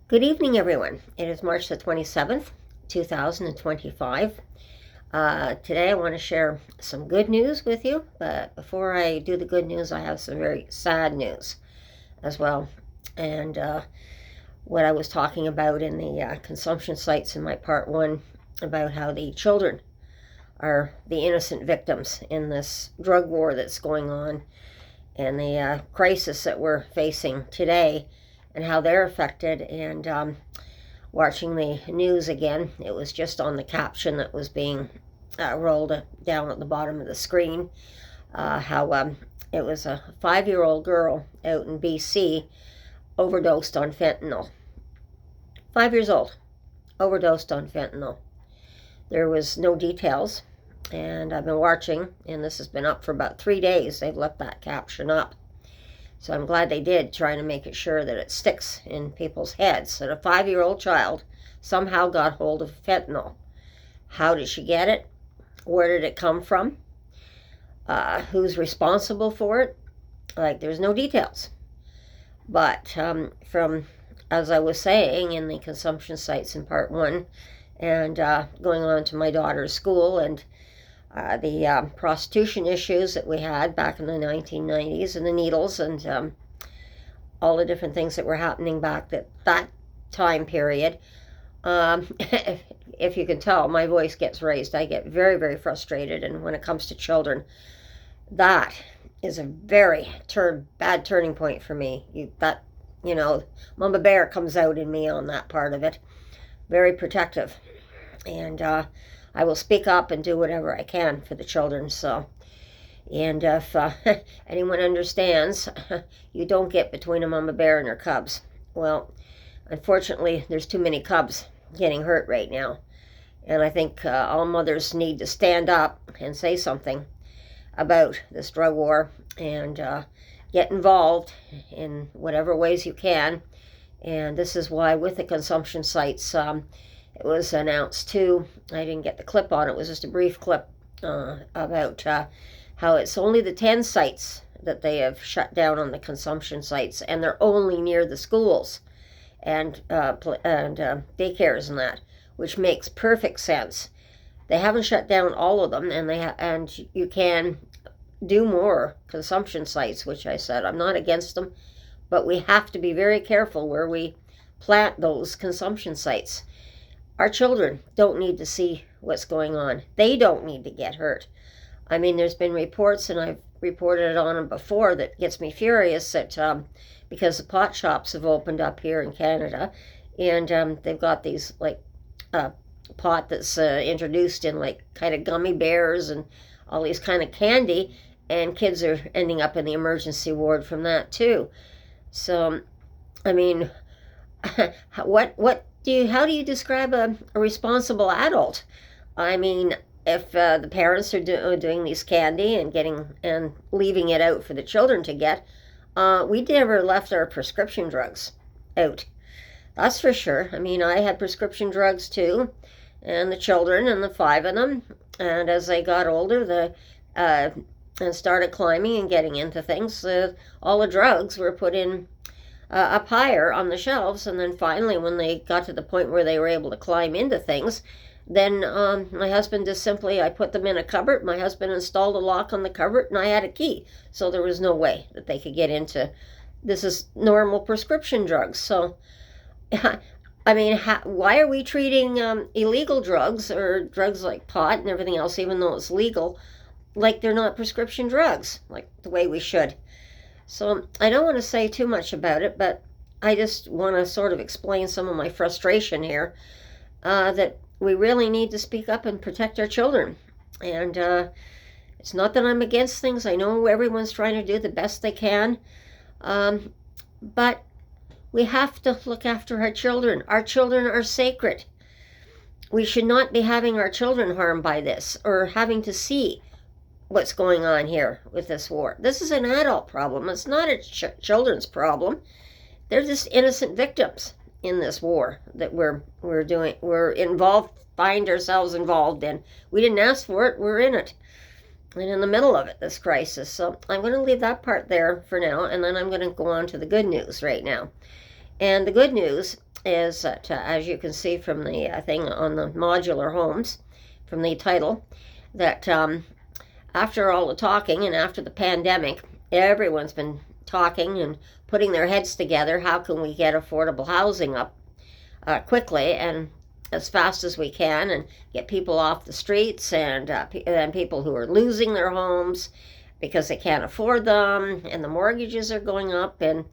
Good evening, everyone. It is March the 27th, 2025. Today I want to share some good news with you, but before I do the good news, I have some very sad news as well. And what I was talking about in the consumption sites in my part one about how the children are the innocent victims in this drug war that's going on and the crisis that we're facing today and how they're affected. And watching the news again, it was just on the caption that was being rolled down at the bottom of the screen, how it was a 5-year-old girl out in BC overdosed on fentanyl. 5 years old, overdosed on fentanyl. There was no details, and I've been watching, and this has been up for about 3 days. They've left that caption up. So I'm glad they did, trying to make it sure that it sticks in people's heads that a 5-year-old child somehow got hold of fentanyl. How did she get it? Where did it come from? Who's responsible for it? There's no details. But from, as I was saying, in the consumption sites in part one, and going on to my daughter's school, and the prostitution issues that we had back in the 1990s, and the needles, and all the different things that were happening back at that time period. If you can tell, my voice gets raised. I get very, very frustrated, and when it comes to children, that is a very bad turning point for me. Mama Bear comes out in me on that part of it. Very protective, and I will speak up and do whatever I can for the children. So, and if anyone understands, you don't get between a mama bear and her cubs. Well, unfortunately, there's too many cubs getting hurt right now. And I think all mothers need to stand up and say something about this drug war and get involved in whatever ways you can. And this is why with the consumption sites, it was announced too. I didn't get the clip on it. It was just a brief clip about how it's only the 10 sites that they have shut down on the consumption sites, and they're only near the schools and daycares and that, which makes perfect sense. They haven't shut down all of them, and and you can do more consumption sites, which I said I'm not against them, but we have to be very careful where we plant those consumption sites. Our children don't need to see what's going on. They don't need to get hurt. I mean, there's been reports, and I've reported it on them before, that gets me furious that because the pot shops have opened up here in Canada, and they've got these pot that's introduced in kind of gummy bears and all these kind of candy, and kids are ending up in the emergency ward from that too. So, I mean, how do you describe a responsible adult? I mean, if the parents are doing these candy and leaving it out for the children to get, we never left our prescription drugs out. That's for sure. I mean, I had prescription drugs too, and the children, and the 5 of them. And as they got older, and started climbing and getting into things, all the drugs were put in up higher on the shelves, and then finally when they got to the point where they were able to climb into things, then my husband just simply, I put them in a cupboard. My husband installed a lock on the cupboard, and I had a key, so there was no way that they could get into, this is normal prescription drugs. So I mean, why are we treating illegal drugs, or drugs like pot and everything else, even though it's legal, like they're not prescription drugs, like the way we should? So I don't want to say too much about it, but I just want to sort of explain some of my frustration here, that we really need to speak up and protect our children. And it's not that I'm against things. I know everyone's trying to do the best they can, but we have to look after our children. Our children are sacred. We should not be having our children harmed by this, or having to see what's going on here with this war. This is an adult problem. It's not a children's problem. They're just innocent victims in this war that we're involved, find ourselves involved in. We didn't ask for it. We're in it, and in the middle of it, this crisis. So I'm going to leave that part there for now, and then I'm going to go on to the good news right now. And the good news is that, as you can see from the thing on the modular homes, from the title, that after all the talking and after the pandemic, everyone's been talking and putting their heads together. How can we get affordable housing up quickly and as fast as we can, and get people off the streets, and people who are losing their homes because they can't afford them, and the mortgages are going up, and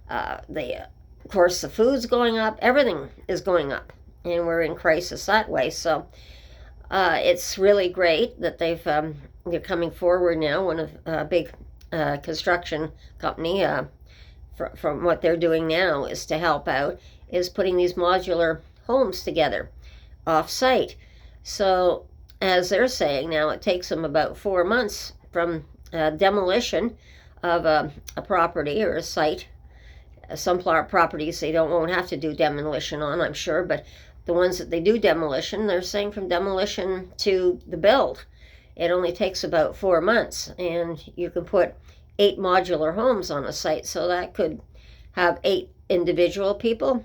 of course the food's going up, everything is going up, and we're in crisis that way. So it's really great that they're coming forward now. One of a big construction company, from what they're doing now, is to help out, is putting these modular homes together off site. So as they're saying now, it takes them about 4 months from demolition of a property or a site. Some properties they won't have to do demolition on, I'm sure, but the ones that they do demolition, they're saying from demolition to the build, it only takes about 4 months, and you can put 8 modular homes on a site, so that could have 8 individual people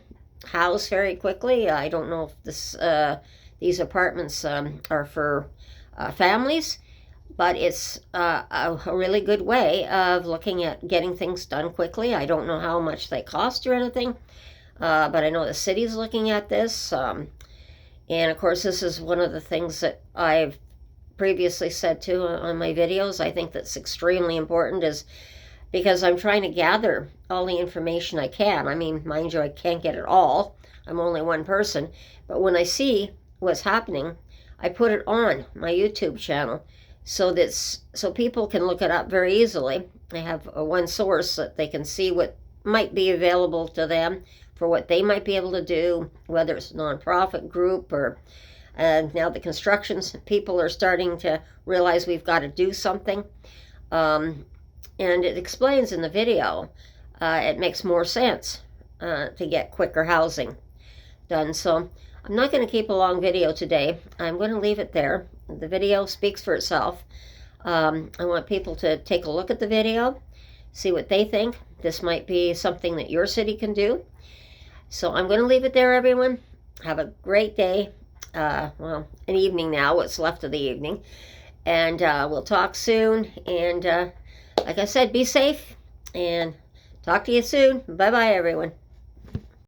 housed very quickly. I don't know if these apartments are for families, but it's a really good way of looking at getting things done quickly. I don't know how much they cost or anything, but I know the city's looking at this. And of course, this is one of the things that I've previously said too on my videos. I think that's extremely important, is because I'm trying to gather all the information I can. I mean, mind you, I can't get it all. I'm only one person. But when I see what's happening, I put it on my YouTube channel so people can look it up very easily. I have one source that they can see what might be available to them for what they might be able to do, whether it's a nonprofit group or now the construction people are starting to realize we've got to do something. And it explains in the video, it makes more sense to get quicker housing done. So I'm not going to keep a long video today. I'm going to leave it there. The video speaks for itself. I want people to take a look at the video, see what they think. This might be something that your city can do. So I'm going to leave it there, everyone. Have a great day. Well, an evening now, what's left of the evening. And we'll talk soon. And like I said, be safe, and talk to you soon. Bye-bye, everyone.